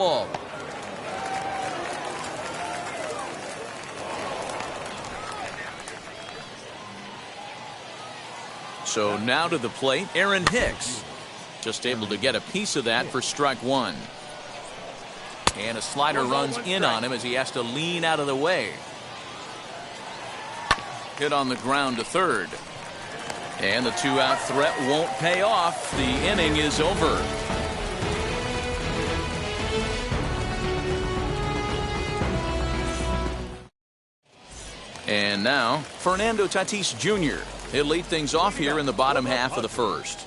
ball. So now to the plate, Aaron Hicks. Just able to get a piece of that for strike one. And a slider runs in on him as he has to lean out of the way. Hit on the ground to third. And the two-out threat won't pay off. The inning is over. And now, Fernando Tatis Jr. He'll lead things off here in the bottom half of the first.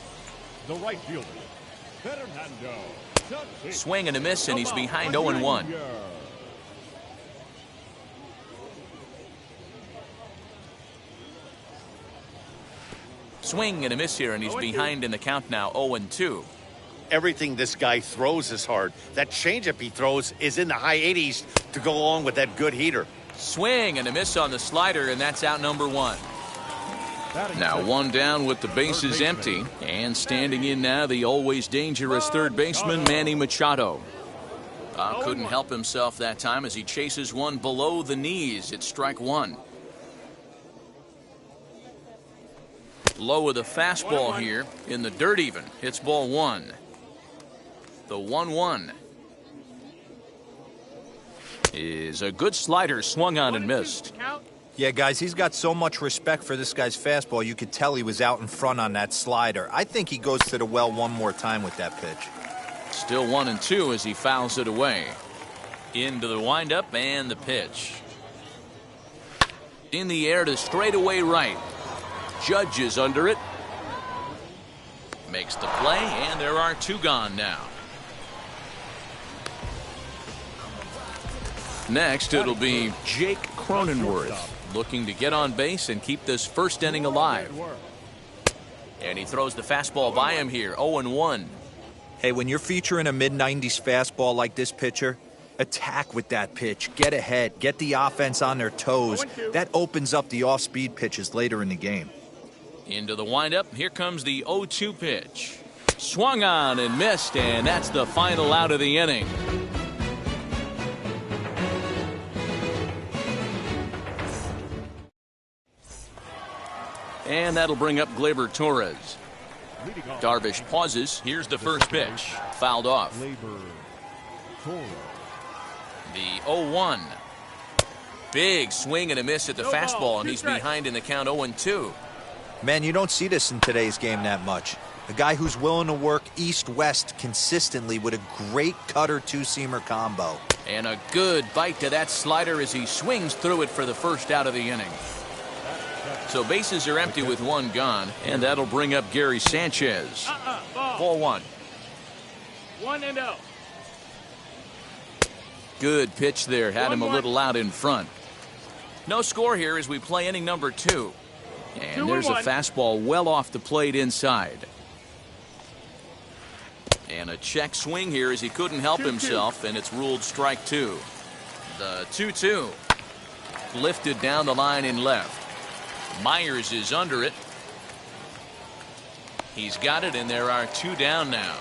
The right fielder, Fernando Tatis. Swing and a miss, and he's behind 0-1. Swing and a miss here, and he's behind in the count now, 0-2. Everything this guy throws is hard. That changeup he throws is in the high 80s to go along with that good heater. Swing and a miss on the slider, and that's out number one. Now one down with the bases empty, and standing in now the always dangerous third baseman Manny Machado. Couldn't help himself that time as he chases one below the knees. It's strike one. Low of the fastball here in the dirt even. It's ball one. The 1-1 is a good slider swung on and missed. Yeah, guys, he's got so much respect for this guy's fastball. You could tell he was out in front on that slider. I think he goes to the well one more time with that pitch. Still 1-2 as he fouls it away. Into the windup and the pitch. In the air to straightaway right. Judge is under it. Makes the play, and there are two gone now. Next, it'll be Jake Cronenworth looking to get on base and keep this first inning alive. And he throws the fastball by him here, 0-1. Hey, when you're featuring a mid-90s fastball like this pitcher, attack with that pitch. Get ahead. Get the offense on their toes. That opens up the off-speed pitches later in the game. Into the windup. Here comes the 0-2 pitch. Swung on and missed, and that's the final out of the inning. And that'll bring up Gleyber Torres. Darvish pauses. Here's the first pitch. Fouled off. The 0-1. Big swing and a miss at the fastball, and he's behind in the count 0-2. Man, you don't see this in today's game that much. A guy who's willing to work east-west consistently with a great cutter two-seamer combo. And a good bite to that slider as he swings through it for the first out of the inning. So bases are empty with one gone, and that'll bring up Gary Sanchez. Ball one. 1-0. Good pitch there. Had him a little out in front. No score here as we play inning number two. And there's a fastball well off the plate inside. And a check swing here as he couldn't help himself, and it's ruled strike two. The 2-2. Lifted down the line in left. Myers is under it. He's got it, and there are two down now.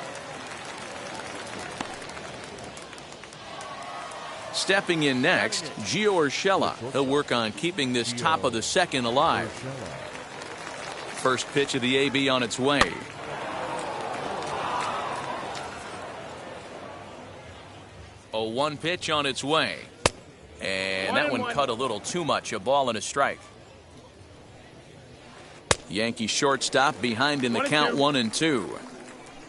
Stepping in next, Gio Urshela. He'll work on keeping this top of the second alive. First pitch of the AB on its way. A 1 pitch on its way. And that one cut a little too much. A ball and a strike. Yankee shortstop behind in the count 1-2.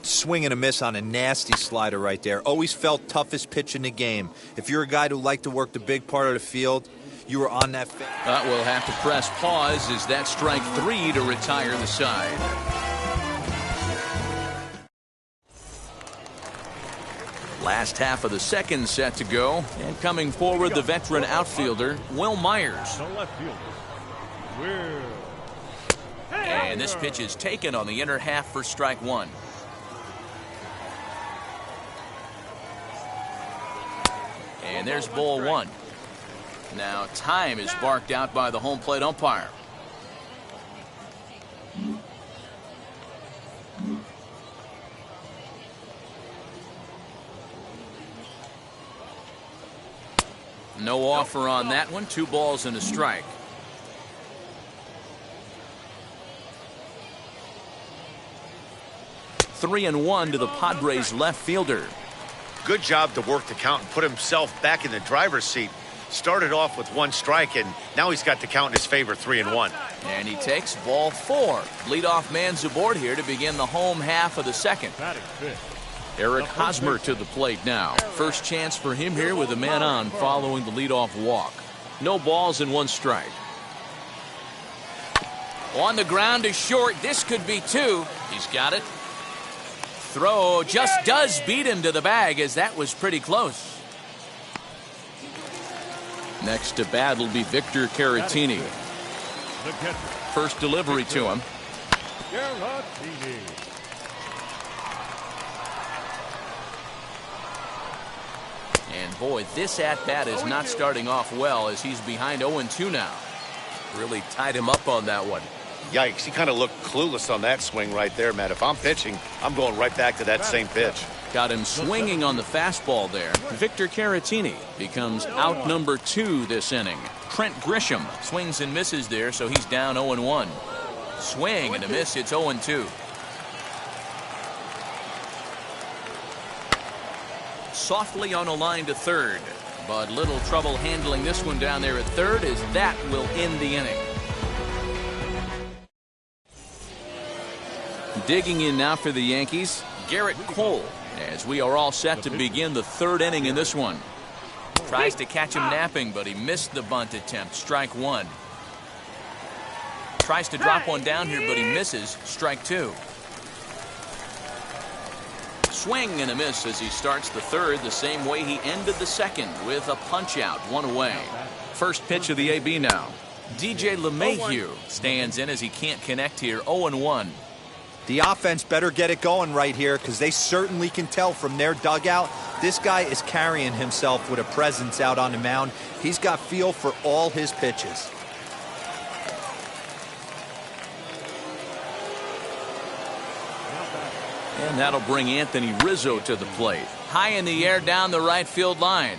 Swing and a miss on a nasty slider right there. Always felt toughest pitch in the game. If you're a guy who liked to work the big part of the field, you were on that. We'll have to press pause as that strike three to retire the side. Last half of the second set to go, and coming forward the veteran outfielder Wil Myers. And this pitch is taken on the inner half for strike one. And there's ball one. Now time is barked out by the home plate umpire. No offer on that one. 2 balls and a strike. Three and one to the Padres left fielder. Good job to work the count and put himself back in the driver's seat. Started off with 1 strike, and now he's got the count in his favor, 3-1. And he takes ball 4. Leadoff man's aboard here to begin the home half of the second. Eric Hosmer to the plate now. First chance for him here with a man on following the leadoff walk. No balls and 1 strike. On the ground is short. This could be 2. He's got it. Throw just does beat him to the bag, as that was pretty close. Next to bat will be Victor Caratini. First delivery to him. And boy, this at-bat is not starting off well, as he's behind 0-2 now. Really tied him up on that one. Yikes, he kind of looked clueless on that swing right there, Matt. If I'm pitching, I'm going right back to that same pitch. Got him swinging on the fastball there. Victor Caratini becomes out number 2 this inning. Trent Grisham swings and misses there, so he's down 0-1. Swing and a miss, it's 0-2. Softly on a line to third, but little trouble handling this one down there at third, as that will end the inning. Digging in now for the Yankees, Garrett Cole, as we are all set to begin the 3rd inning in this one. Tries to catch him napping, but he missed the bunt attempt. Strike 1. Tries to drop one down here, but he misses. Strike 2. Swing and a miss as he starts the 3rd the same way he ended the 2nd, with a punch out, 1 away. First pitch of the AB now. DJ LeMahieu stands in as he can't connect here. 0-1. The offense better get it going right here, because they certainly can tell from their dugout this guy is carrying himself with a presence out on the mound. He's got feel for all his pitches. And that'll bring Anthony Rizzo to the plate. High in the air down the right field line.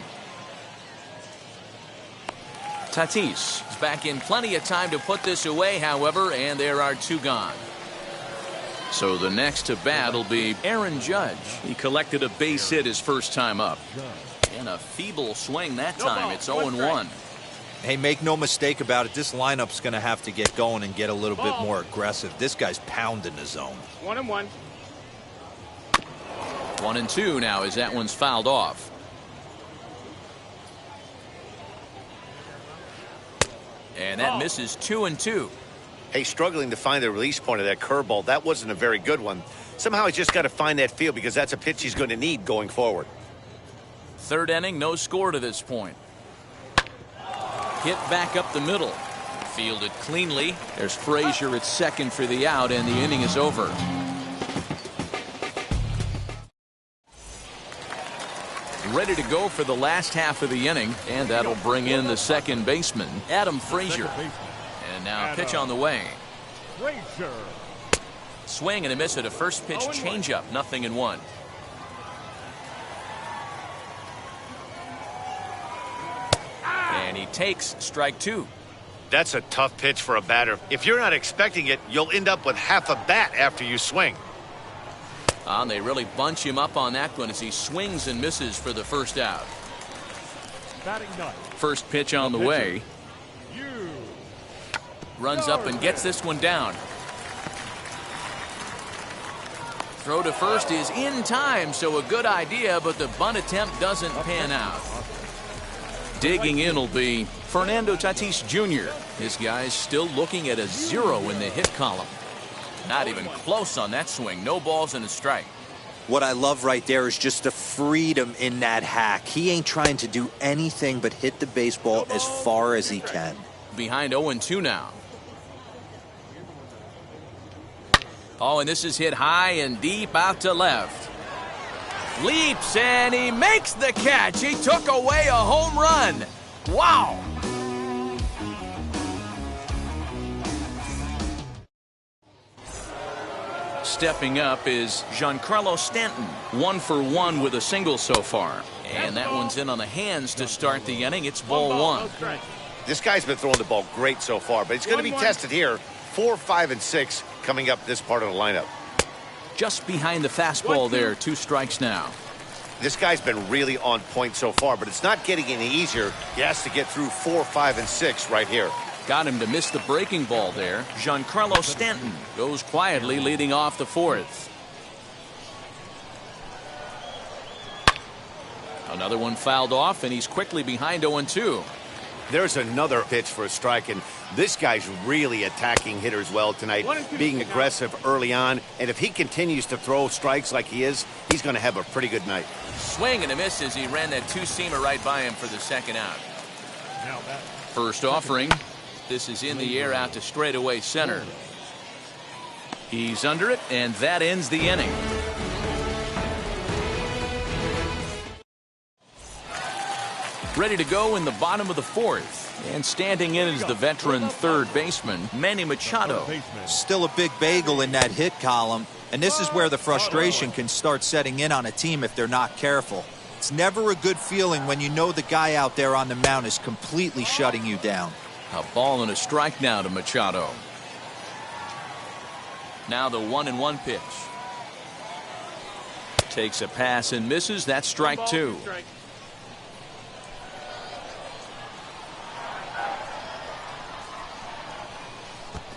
Tatis is back in plenty of time to put this away, however, and there are 2 gone. So the next to bat will be Aaron Judge. He collected a base hit his first time up. And a feeble swing that time. It's 0-1. Hey, make no mistake about it. This lineup's going to have to get going and get a little bit more aggressive. This guy's pounding the zone. 1-1. 1-2 now as that one's fouled off. And that misses 2-2. Hey, struggling to find the release point of that curveball. That wasn't a very good one. Somehow he's just got to find that feel, because that's a pitch he's going to need going forward. 3rd inning, no score to this point. Hit back up the middle. Fielded cleanly. There's Frazier at second for the out, and the inning is over. Ready to go for the last half of the inning, and that'll bring in the second baseman, Adam Frazier. And now pitch on the way. Frazier. Swing and a miss at a first pitch changeup. 0-1. And he takes strike 2. That's a tough pitch for a batter. If you're not expecting it, you'll end up with half a bat after you swing. And they really bunch him up on that one as he swings and misses for the first out. First pitch on the way. Runs up and gets this one down. Throw to first is in time, so a good idea, but the bunt attempt doesn't pan out. Digging in will be Fernando Tatis Jr. His guy's still looking at a 0 in the hit column. Not even close on that swing. No balls and a strike. What I love right there is just the freedom in that hack. He ain't trying to do anything but hit the baseball as far as he can. Behind 0-2 now. Oh, and this is hit high and deep out to left. Leaps, and he makes the catch. He took away a home run. Wow. Stepping up is Giancarlo Stanton. 1 for 1 with a single so far. And that one's in on the hands to start the inning. It's ball one. This guy's been throwing the ball great so far, but he's going to be tested here. 4, 5, and 6 coming up this part of the lineup. Just behind the fastball there. 2 strikes now. This guy's been really on point so far, but it's not getting any easier. He has to get through 4, 5, and 6 right here. Got him to miss the breaking ball there. Giancarlo Stanton goes quietly leading off the 4th. Another one fouled off, and he's quickly behind 0-2. There's another pitch for a strike, and this guy's really attacking hitters well tonight, being aggressive early on. And if he continues to throw strikes like he is, he's going to have a pretty good night. Swing and a miss as he ran that 2-seamer right by him for the second out. First offering. This is in the air out to straightaway center. He's under it, and that ends the inning. Ready to go in the bottom of the 4th. And standing in is the veteran third baseman, Manny Machado. Still a big bagel in that hit column. And this is where the frustration can start setting in on a team if they're not careful. It's never a good feeling when you know the guy out there on the mound is completely shutting you down. A ball and a strike now to Machado. Now the 1-1 pitch. Takes a pass and misses. That's strike 2.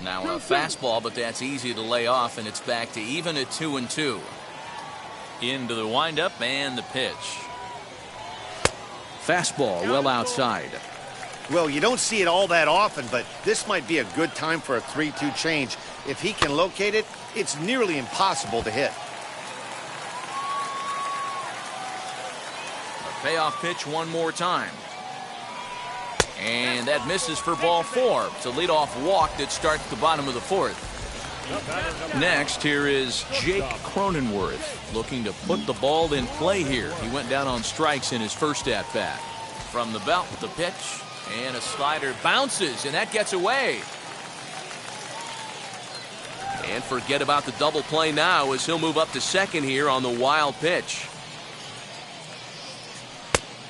Now a fastball, but that's easy to lay off, and it's back to even at 2-2. Into the windup and the pitch. Fastball well outside. Well, you don't see it all that often, but this might be a good time for a 3-2 change. If he can locate it, it's nearly impossible to hit. A payoff pitch one more time. And that misses for ball 4. It's a leadoff walk that starts the bottom of the 4th. Next, here is Jake Cronenworth looking to put the ball in play here. He went down on strikes in his first at-bat. From the belt with the pitch, and a slider bounces, and that gets away. And forget about the double play now as he'll move up to second here on the wild pitch.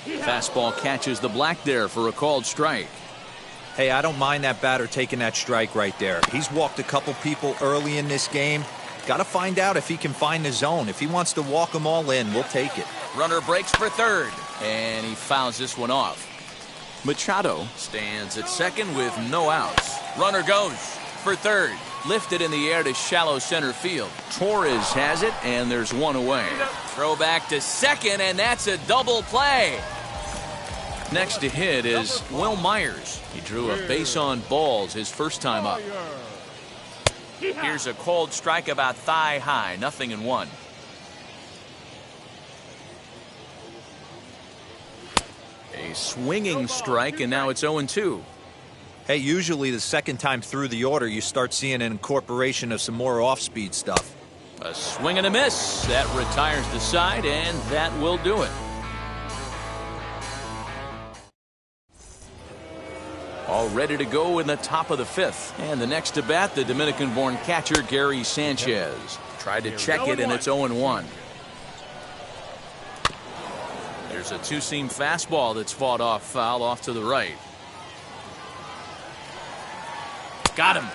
Fastball catches the black there for a called strike. Hey, I don't mind that batter taking that strike right there. He's walked a couple people early in this game. Got to find out if he can find the zone. If he wants to walk them all in, we'll take it. Runner breaks for third, and he fouls this one off. Machado stands at second with no outs. Runner goes for third. Lifted in the air to shallow center field. Torres has it, and there's one away. Throw back to second, and that's a double play. Next to hit is Will Myers. He drew a base on balls his first time up. Here's a called strike about thigh high, 0-1. A swinging strike, and now it's 0-2. Hey, usually the second time through the order, you start seeing an incorporation of some more off-speed stuff. A swing and a miss. That retires the side, and that will do it. All ready to go in the top of the 5th. And the next to bat, the Dominican-born catcher, Gary Sanchez. Tried to check it, and it's 0-1. There's a 2-seam fastball that's fought off foul off to the right. Got him.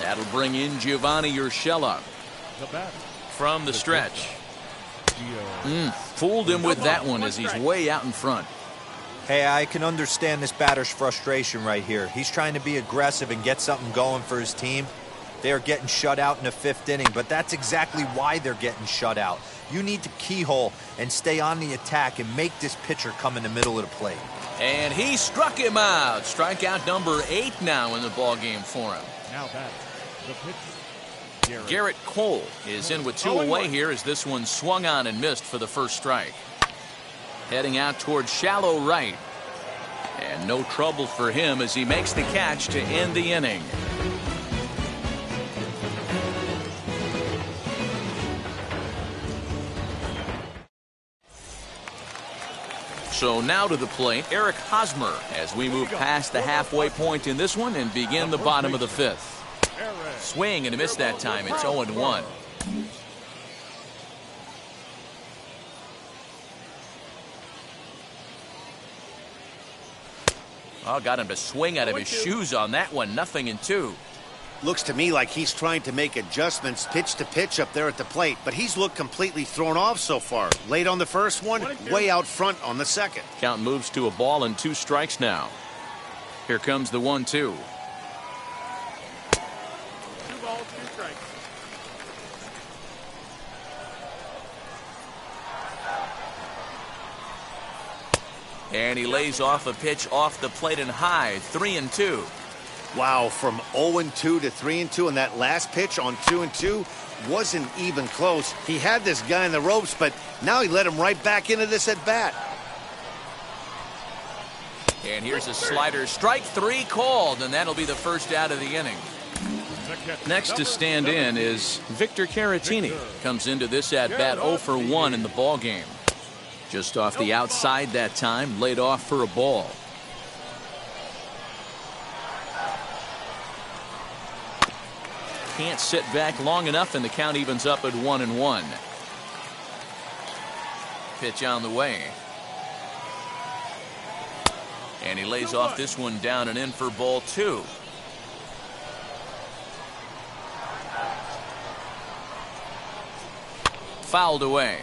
That'll bring in Giovanni Urshela from the stretch. Fooled him with that one as he's way out in front. Hey, I can understand this batter's frustration right here. He's trying to be aggressive and get something going for his team. They're getting shut out in the 5th inning, but that's exactly why they're getting shut out. You need to keyhole and stay on the attack and make this pitcher come in the middle of the plate. And he struck him out. Strikeout number 8 now in the ballgame for him. Now back, the pitcher. Garrett Cole is in with 2 away here as this one swung on and missed for the first strike. Heading out towards shallow right. And no trouble for him as he makes the catch to end the inning. So now to the plate, Eric Hosmer, as we move past the halfway point in this one and begin the bottom of the 5th. Swing and a miss that time. It's 0-1. Oh, got him to swing out of his shoes on that one. 0-2. Looks to me like he's trying to make adjustments pitch to pitch up there at the plate, but he's looked completely thrown off so far. Late on the first one, way out front on the second. Count moves to a ball and 2 strikes now. Here comes the 1-2. 2 balls, 2 strikes. And he lays off a pitch off the plate and high. 3-2. Wow, from 0-2 to 3-2, and that last pitch on 2-2 wasn't even close. He had this guy in the ropes, but now he let him right back into this at bat. And here's a slider. Strike 3 called, and that'll be the first out of the inning. Next to stand in is Victor Caratini. Comes into this at bat 0 for 1 in the ball game. Just off the outside that time, laid off for a ball. Can't sit back long enough, and the count evens up at 1-1. Pitch on the way. And he lays off this one down and in for ball 2. Fouled away.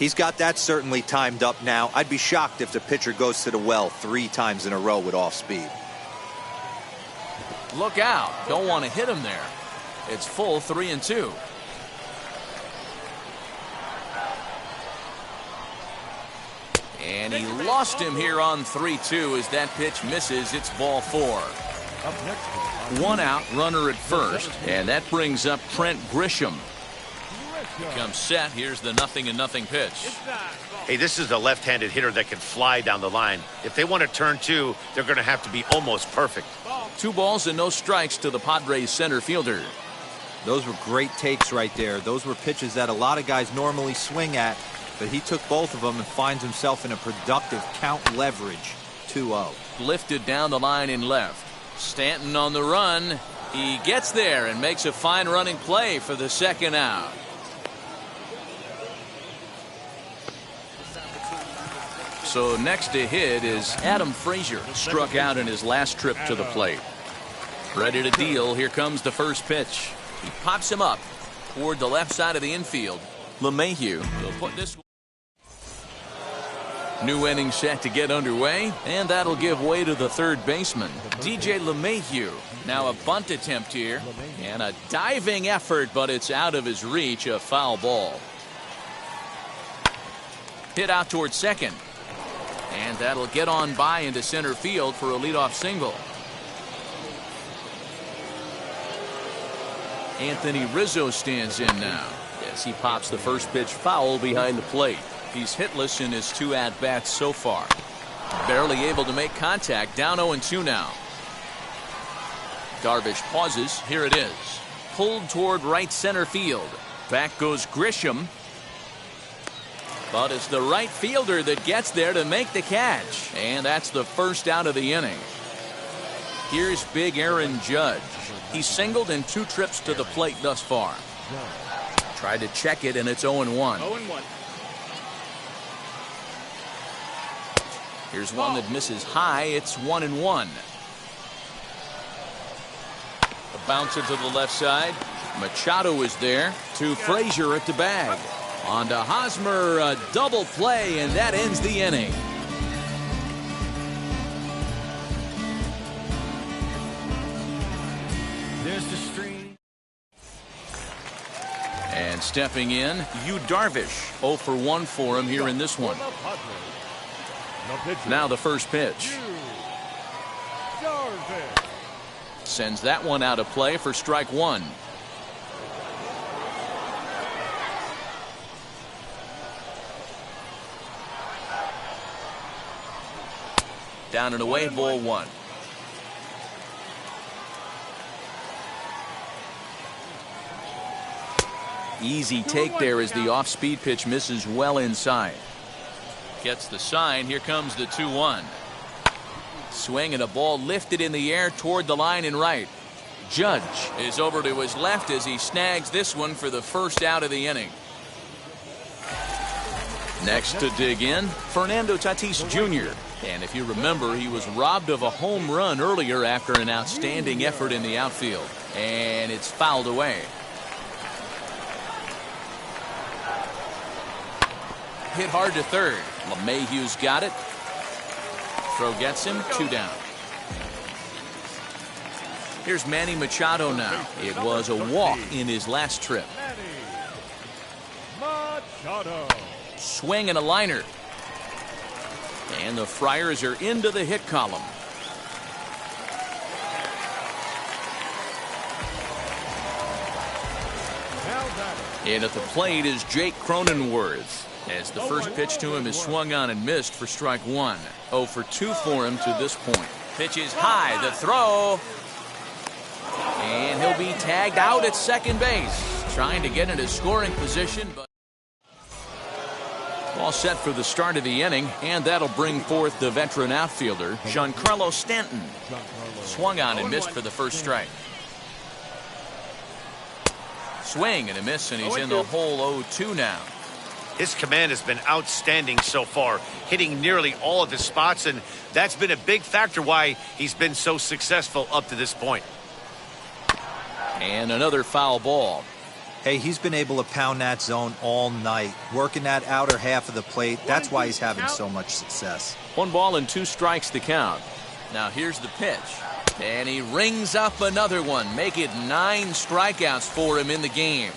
He's got that certainly timed up now. I'd be shocked if the pitcher goes to the well 3 times in a row with off speed. Look out. Don't want to hit him there. It's full 3-2. And he lost him here on 3-2 as that pitch misses. It's ball 4. Up next, 1 out, runner at first, and that brings up Trent Grisham. Comes set. Here's the 0-0 pitch. Hey, this is a left-handed hitter that can fly down the line. If they want to turn 2, they're going to have to be almost perfect. 2 balls and no strikes to the Padres center fielder. Those were great takes right there. Those were pitches that a lot of guys normally swing at, but he took both of them and finds himself in a productive count leverage. 2-0. Lifted down the line in left. Stanton on the run. He gets there and makes a fine running play for the second out. So next to hit is Adam Frazier. Struck out in his last trip to the plate. Ready to deal. Here comes the first pitch. He pops him up toward the left side of the infield. LeMahieu will put this. New inning set to get underway, and that'll give way to the third baseman, DJ LeMahieu. Now a bunt attempt here, and a diving effort, but it's out of his reach, a foul ball. Hit out towards second, and that'll get on by into center field for a leadoff single. Anthony Rizzo stands in now as he pops the first pitch foul behind the plate. He's hitless in his 2 at-bats so far. Barely able to make contact. Down 0-2 now. Darvish pauses. Here it is. Pulled toward right center field. Back goes Grisham. But it's the right fielder that gets there to make the catch. And that's the first out of the inning. Here's big Aaron Judge. He's singled in 2 trips to the plate thus far. Tried to check it, and it's 0-1. 0-1. Here's one that misses high. It's 1-1. A bouncer to the left side. Machado is there to Frazier at the bag. On to Hosmer, a double play, and that ends the inning. There's the stream. And stepping in, Yu Darvish. 0 for 1 for him here in this one. Now the first pitch. Sends that one out of play for strike 1. Down and away, ball 1. Easy take there as the off-speed pitch misses well inside. Gets the sign. Here comes the 2-1. Swing and a ball lifted in the air toward the line and right. Judge is over to his left as he snags this one for the first out of the inning. Next to dig in, Fernando Tatis Jr. And if you remember, he was robbed of a home run earlier after an outstanding effort in the outfield. And it's fouled away. Hit hard to third. LeMahieu's got it. Throw gets him, 2 down. Here's Manny Machado now. It was a walk in his last trip. Machado. Swing and a liner. And the Friars are into the hit column. In at the plate is Jake Cronenworth, as the first pitch to him is swung on and missed for strike 1. 0 for 2 for him to this point. Pitch is high, the throw. And he'll be tagged out at second base, trying to get into scoring position. But all set for the start of the inning, and that'll bring forth the veteran outfielder, Giancarlo Stanton. Swung on and missed for the first strike. Swing and a miss, and he's in the hole 0-2 now. His command has been outstanding so far, hitting nearly all of his spots, and that's been a big factor why he's been so successful up to this point. And another foul ball. Hey, he's been able to pound that zone all night, working that outer half of the plate. That's why he's having so much success. 1 ball and 2 strikes to count. Now here's the pitch. And he rings up another one. Make it 9 strikeouts for him in the game.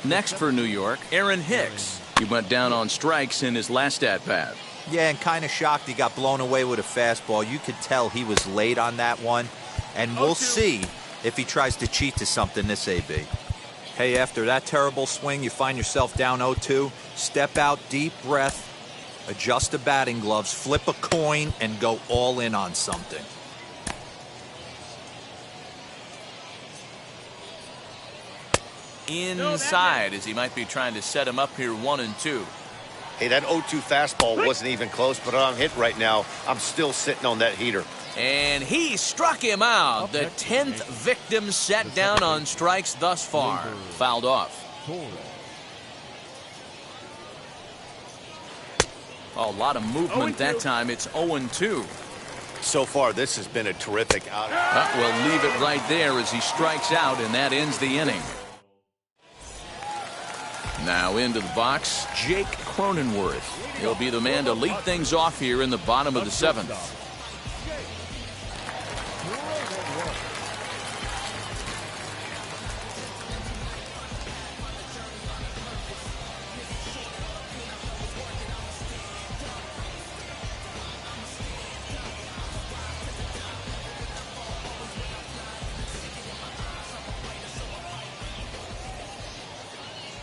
Next for New York, Aaron Hicks. He went down on strikes in his last at-bat. Yeah, and kind of shocked he got blown away with a fastball. You could tell he was late on that one. And we'll see if he tries to cheat to something this AB. Hey, after that terrible swing, you find yourself down 0-2. Step out, deep breath, adjust the batting gloves, flip a coin, and go all in on something. Inside, as he might be trying to set him up here 1-2. Hey, that 0-2 fastball wasn't even close, but on hit right now, I'm still sitting on that heater. And he struck him out. The 10th victim set down on strikes thus far. Fouled off. A lot of movement that time. It's 0-2. So far, this has been a terrific outing. We'll leave it right there as he strikes out, and that ends the inning. Now into the box, Jake Cronenworth. He'll be the man to lead things off here in the bottom of the 7th.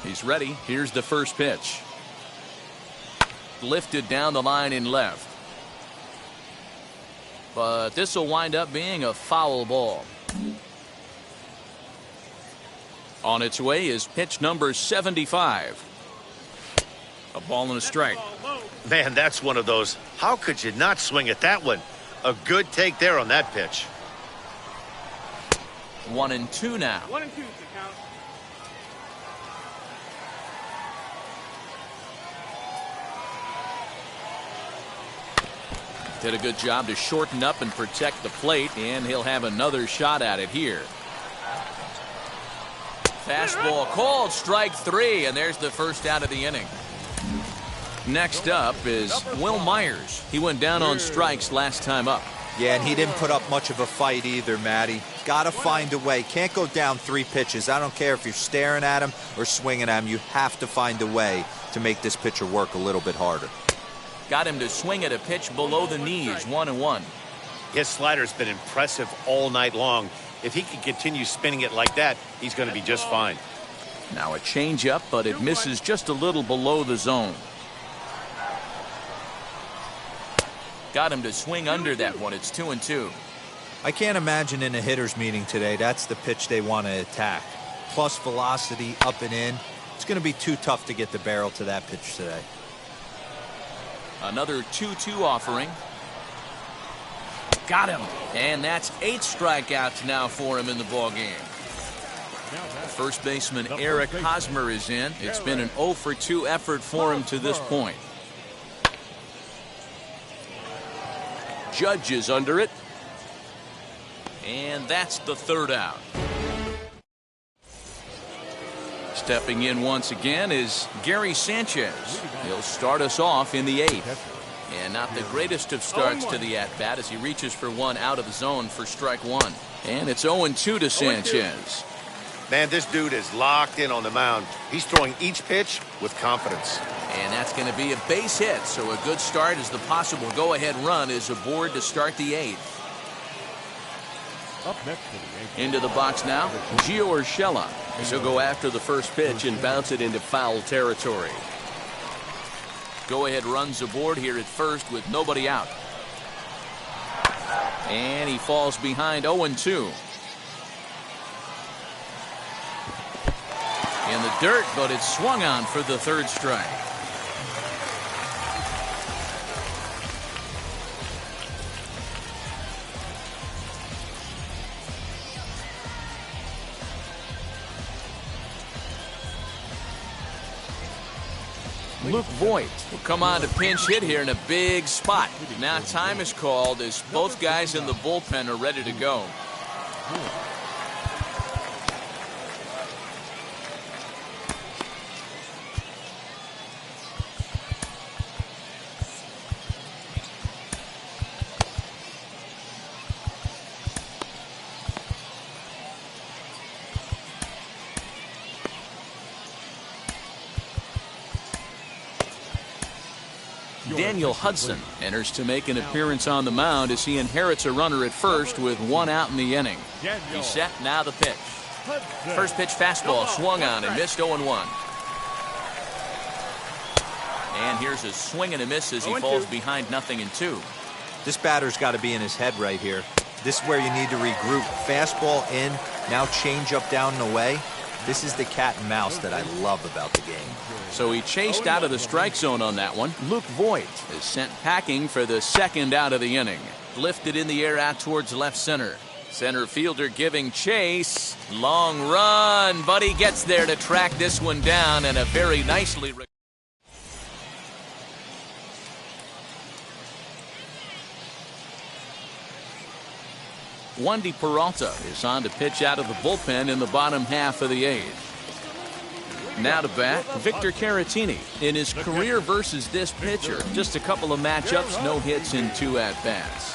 He's ready. Here's the first pitch. Lifted down the line in left. But this will wind up being a foul ball. On its way is pitch number 75. A ball and a strike. Man, that's one of those. How could you not swing at that one? A good take there on that pitch. 1-2 now. 1-2 to count. Did a good job to shorten up and protect the plate, and he'll have another shot at it here. Fastball called, strike 3, and there's the first out of the inning. Next up is Will Myers. He went down on strikes last time up. Yeah, and he didn't put up much of a fight either, Matty. Got to find a way. Can't go down 3 pitches. I don't care if you're staring at him or swinging at him. You have to find a way to make this pitcher work a little bit harder. Got him to swing at a pitch below the knees, 1-1. His slider's been impressive all night long. If he can continue spinning it like that, he's going to be just fine. Now a changeup, but it misses just a little below the zone. Got him to swing under that one. It's 2-2. I can't imagine in a hitter's meeting today that's the pitch they want to attack. Plus velocity up and in. It's going to be too tough to get the barrel to that pitch today. Another 2-2 offering. Got him. And that's 8 strikeouts now for him in the ballgame. First baseman Eric Hosmer is in. It's been an 0 for 2 effort for him to this point. Judge is under it. And that's the third out. Stepping in once again is Gary Sanchez. He'll start us off in the 8th. And not the greatest of starts to the at-bat as he reaches for one out of the zone for strike one. And it's 0-2 to Sanchez. Man, this dude is locked in on the mound. He's throwing each pitch with confidence. And that's going to be a base hit, so a good start as the possible go-ahead run is aboard to start the 8th. Up next to the 8th. Into the box now, Gio Urshela. He'll go after the first pitch and bounce it into foul territory. Go-ahead runs aboard here at first with nobody out. And he falls behind 0-2. In the dirt, but it's swung on for the third strike. Luke Voit will come on to pinch hit here in a big spot. Now time is called as both guys in the bullpen are ready to go. Daniel Hudson enters to make an appearance on the mound as he inherits a runner at first with one out in the inning. He's set, now the pitch. First pitch fastball swung on and missed 0-1. And here's a swing and a miss as he falls behind 0-2. This batter's got to be in his head right here. This is where you need to regroup. Fastball in, now change up down and away. This is the cat and mouse that I love about the game. So he chased out of the strike zone on that one. Luke Voit is sent packing for the second out of the inning. Lifted in the air out towards left center. Center fielder giving chase. Long run, but he gets there to track this one down, and a very nicely. Wandy Peralta is on to pitch out of the bullpen in the bottom half of the 8th. Now to bat, Victor Caratini. In his career versus this pitcher, just a couple of matchups, no hits in 2 at-bats.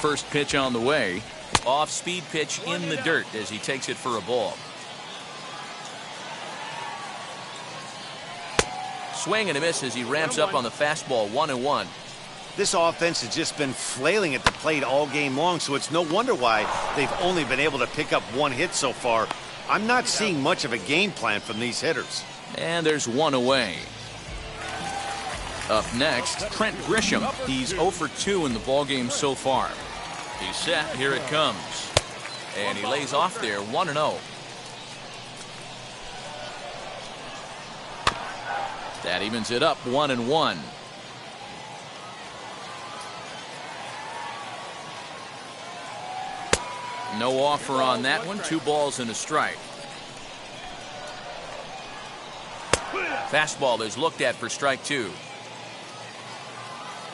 First pitch on the way. Off-speed pitch in the dirt as he takes it for a ball. Swing and a miss as he ramps up on the fastball, 1-1. This offense has just been flailing at the plate all game long, so it's no wonder why they've only been able to pick up 1 hit so far. I'm not seeing much of a game plan from these hitters. And there's 1 away. Up next, Trent Grisham. He's 0 for 2 in the ballgame so far. He's set. Here it comes. And he lays off there, 1-0. That evens it up, 1-1. No offer on that one. 2 balls and a strike. Fastball is looked at for strike 2.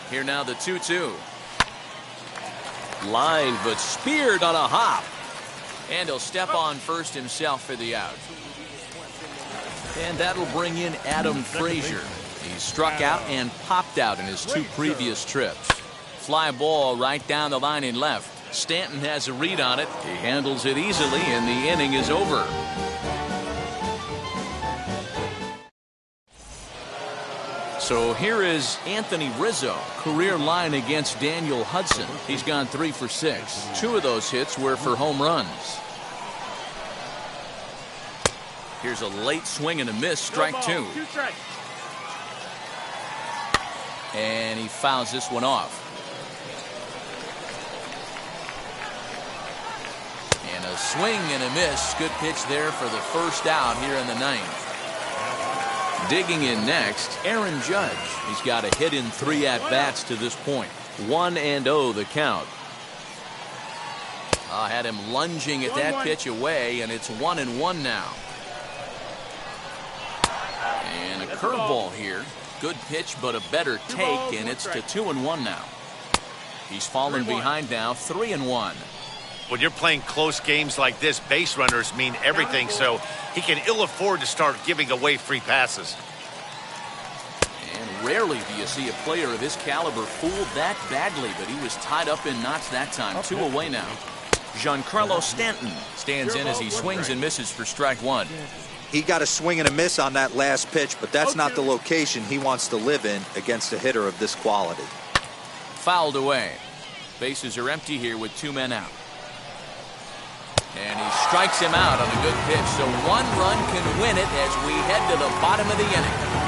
Here now the 2-2. Line, but speared on a hop. And he'll step on first himself for the out. And that'll bring in Adam Frazier. He's struck out and popped out in his 2 previous trips. Fly ball right down the line in left. Stanton has a read on it. He handles it easily, and the inning is over. So here is Anthony Rizzo. Career line against Daniel Hudson. He's gone 3 for 6. 2 of those hits were for home runs. Here's a late swing and a miss, strike 2. And he fouls this one off. And a swing and a miss. Good pitch there for the first out here in the 9th. Digging in next, Aaron Judge. He's got a hit in 3 at-bats to this point. 1-0 the count. Had him lunging at that pitch away, and it's 1-1 now. And a curveball here. Good pitch, but a better take, and it's to 2-1 now. He's fallen behind now, 3-1. When you're playing close games like this, base runners mean everything, so he can ill afford to start giving away free passes. And rarely do you see a player of his caliber fooled that badly, but he was tied up in knots that time. 2 away now. Giancarlo Stanton stands in as he swings and misses for strike 1. He got a swing and a miss on that last pitch, but that's not the location he wants to live in against a hitter of this quality. Fouled away. Bases are empty here with 2 men out. And he strikes him out on a good pitch, so 1 run can win it as we head to the bottom of the inning.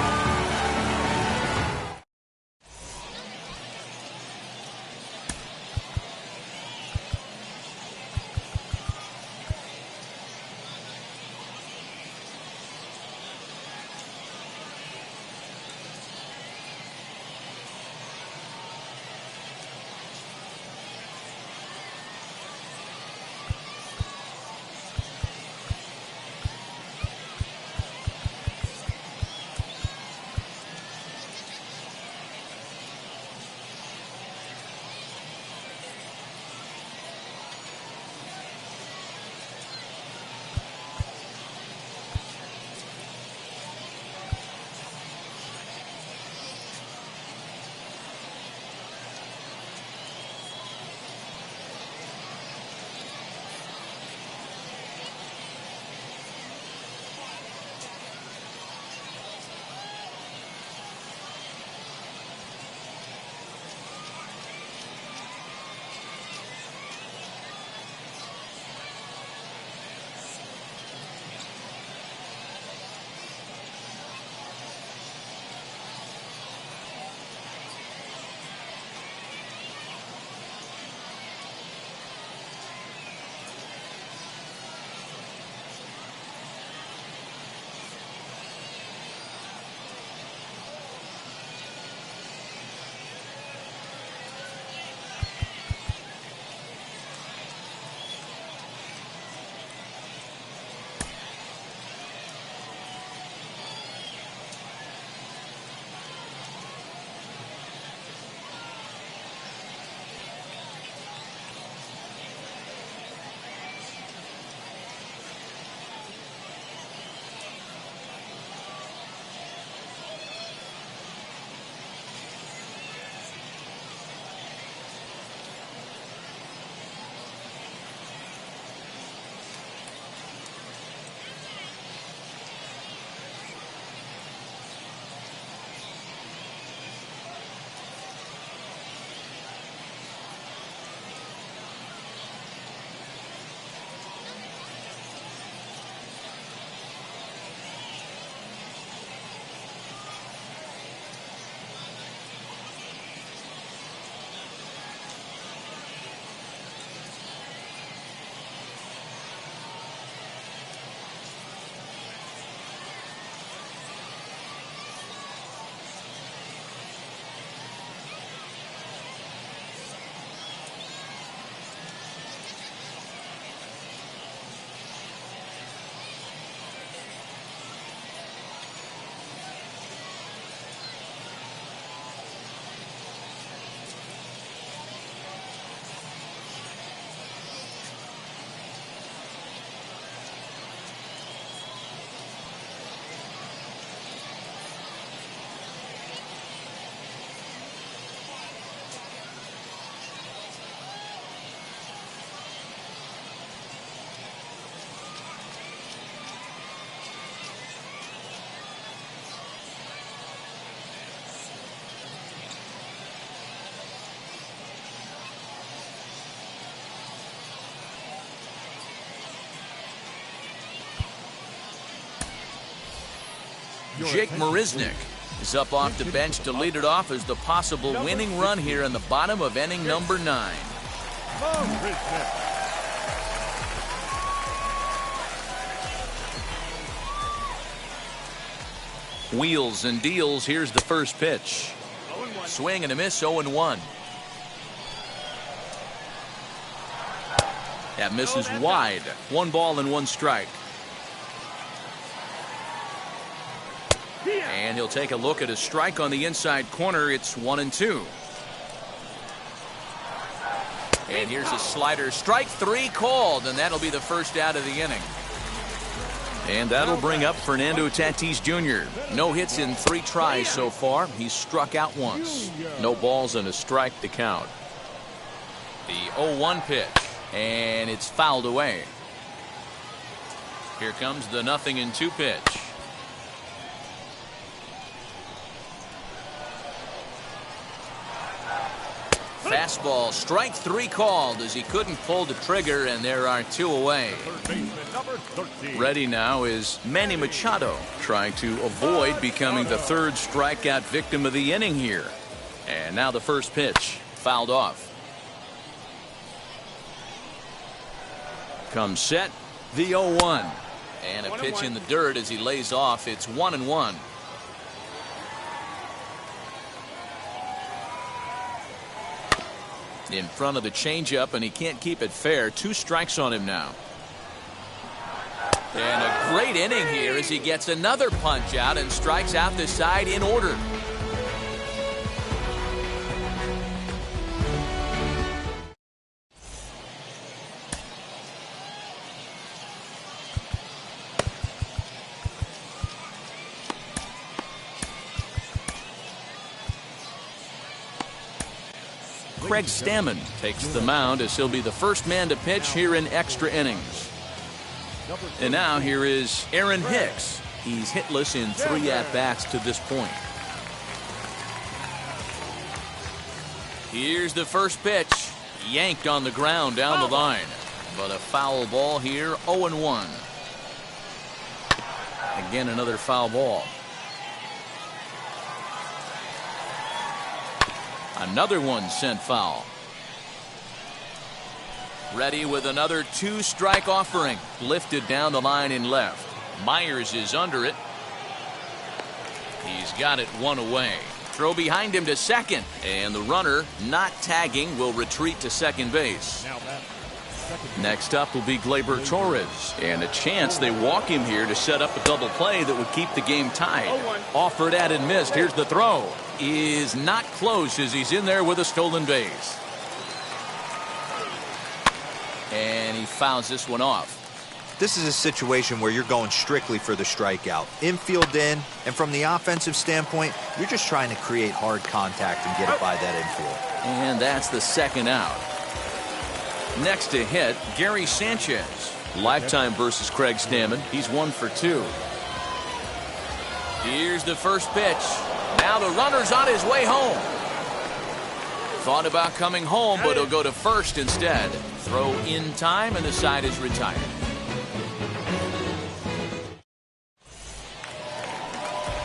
Jake Marisnick is up off the bench to lead it off as the possible winning run here in the bottom of inning number 9. Wheels and deals. Here's the first pitch. Swing and a miss, 0-1. That misses wide. 1 ball and 1 strike. And he'll take a look at a strike on the inside corner. It's 1-2. And here's a slider. Strike 3 called, and that'll be the first out of the inning. And that'll bring up Fernando Tatis Jr. No hits in 3 tries so far. He's struck out once. No balls and a strike to count. The 0-1 pitch, and it's fouled away. Here comes the 0-2 pitch. Fastball, strike 3 called as he couldn't pull the trigger, and there are 2 away. Ready now is Manny Machado, trying to avoid becoming the 3rd strikeout victim of the inning here. And now the first pitch, fouled off. Comes set, the 0-1. And a pitch in the dirt as he lays off. It's 1-1. In front of the changeup, and he can't keep it fair. 2 strikes on him now. And a great inning here as he gets another punch out and strikes out the side in order. Craig Stammen takes the mound as he'll be the first man to pitch here in extra innings. And now here is Aaron Hicks. He's hitless in 3 at-bats to this point. Here's the first pitch. Yanked on the ground down the line. But a foul ball here, 0-1. Again, another foul ball. Another one sent foul. Ready with another 2-strike offering. Lifted down the line in left. Myers is under it. He's got it 1 away. Throw behind him to second. And the runner, not tagging, will retreat to second base. Next up will be Gleyber Torres. And a chance they walk him here to set up a double play that would keep the game tied. Offered at and missed. Here's the throw. Is not close as he's in there with a stolen base. And he fouls this one off. This is a situation where you're going strictly for the strikeout. Infield in, and from the offensive standpoint, you're just trying to create hard contact and get it by that infield. And that's the second out. Next to hit, Gary Sanchez. Lifetime versus Craig Stammen. He's 1 for 2. Here's the first pitch. Now the runner's on his way home. Thought about coming home, but he'll go to first instead. Throw in time, and the side is retired.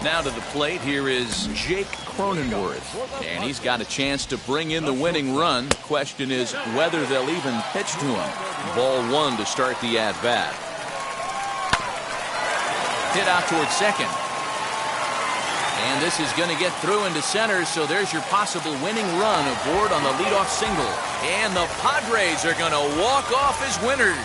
Now to the plate, here is Jake Cronenworth. And he's got a chance to bring in the winning run. Question is whether they'll even pitch to him. Ball 1 to start the at-bat. Hit out towards second. And this is going to get through into center, so there's your possible winning run aboard on the leadoff single. And the Padres are going to walk off as winners.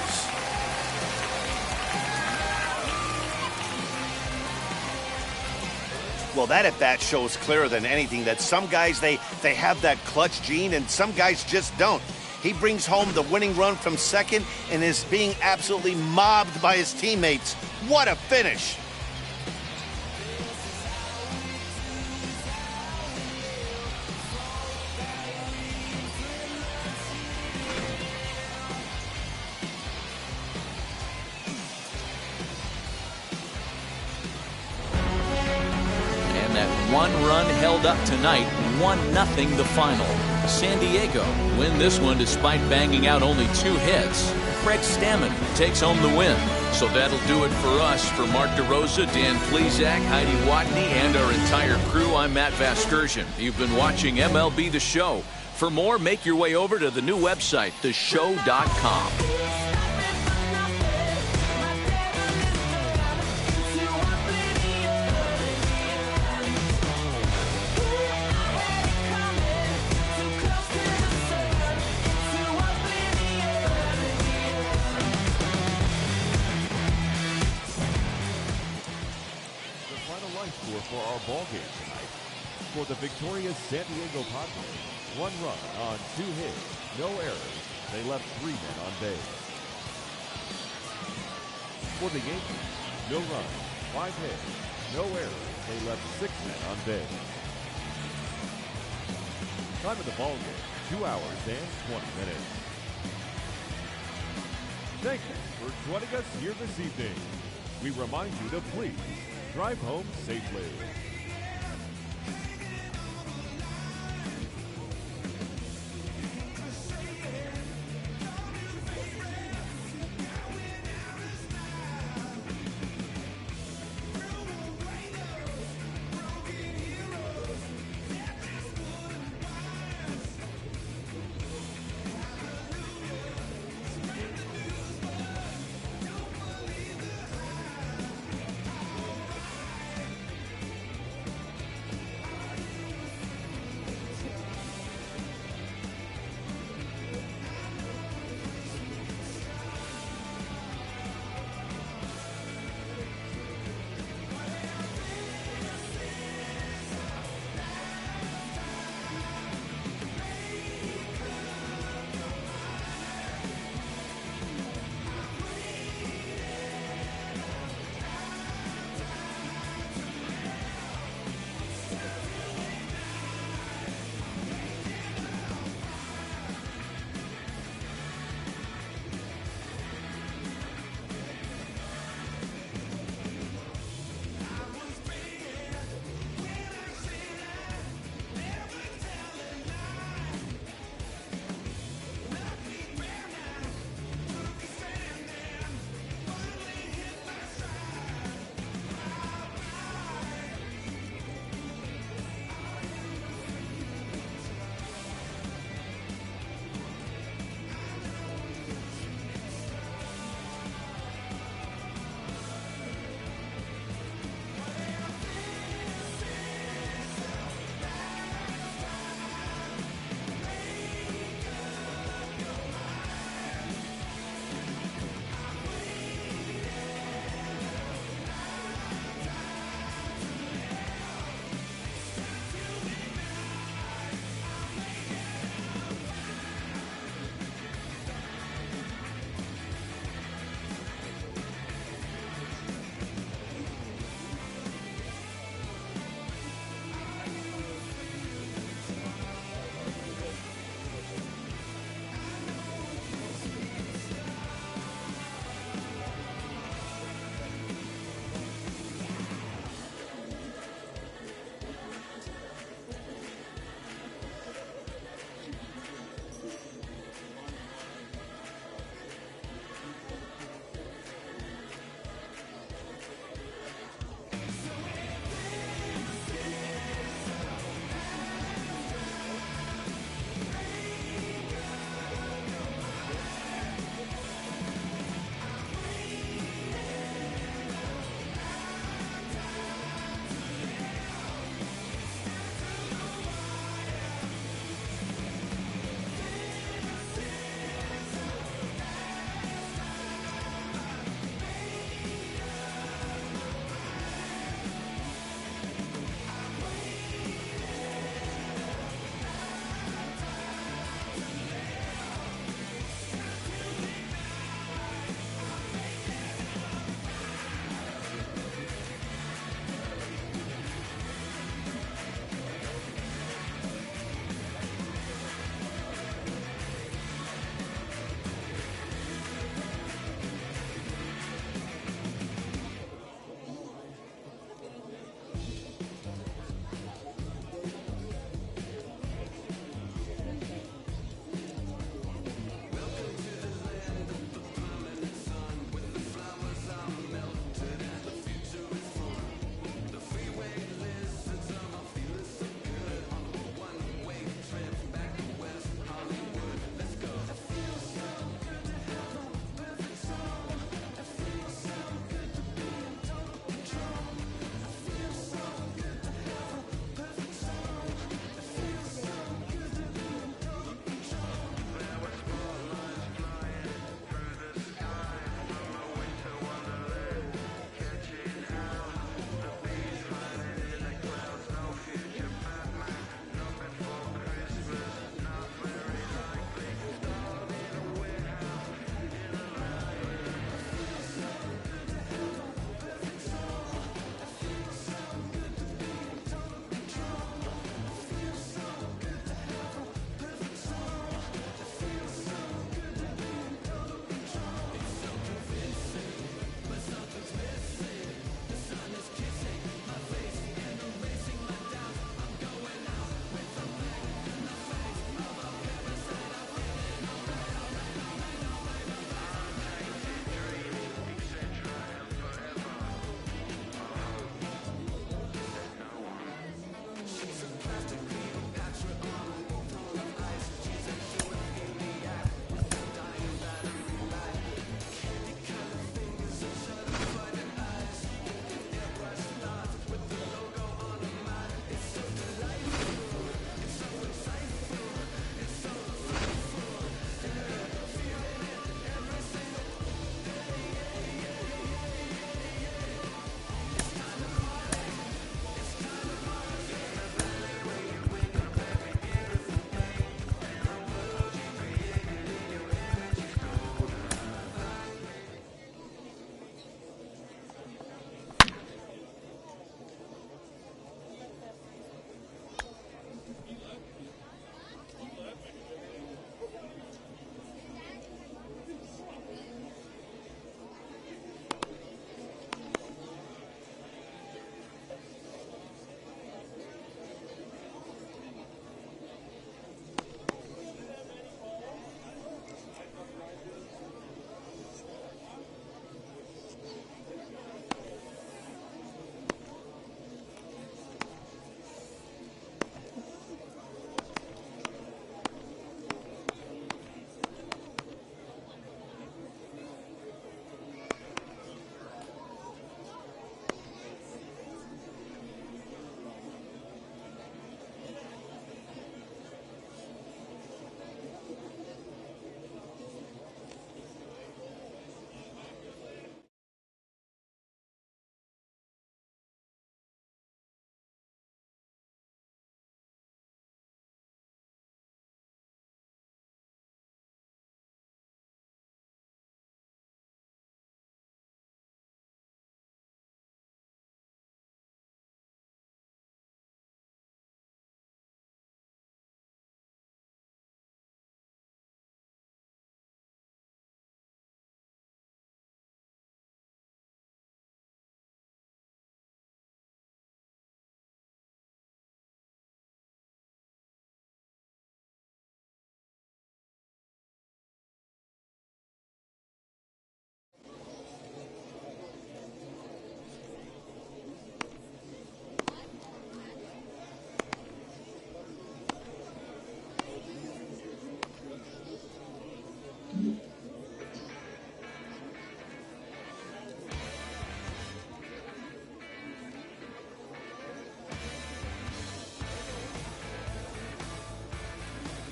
Well, that at-bat shows clearer than anything that some guys, they have that clutch gene, and some guys just don't. He brings home the winning run from second and is being absolutely mobbed by his teammates. What a finish! One run held up tonight, 1-0 the final. San Diego win this one despite banging out only 2 hits. Craig Stammen takes home the win. So that'll do it for us. For Mark DeRosa, Dan Plesac, Heidi Watney, and our entire crew, I'm Matt Vasgersian. You've been watching MLB The Show. For more, make your way over to the new website, theshow.com. victorious San Diego Padres. 1 run on 2 hits, no errors. They left 3 men on base. For the Yankees, no runs, 5 hits, no errors. They left 6 men on base. Time of the ball game, 2 hours and 20 minutes. Thank you for joining us here this evening. We remind you to please drive home safely.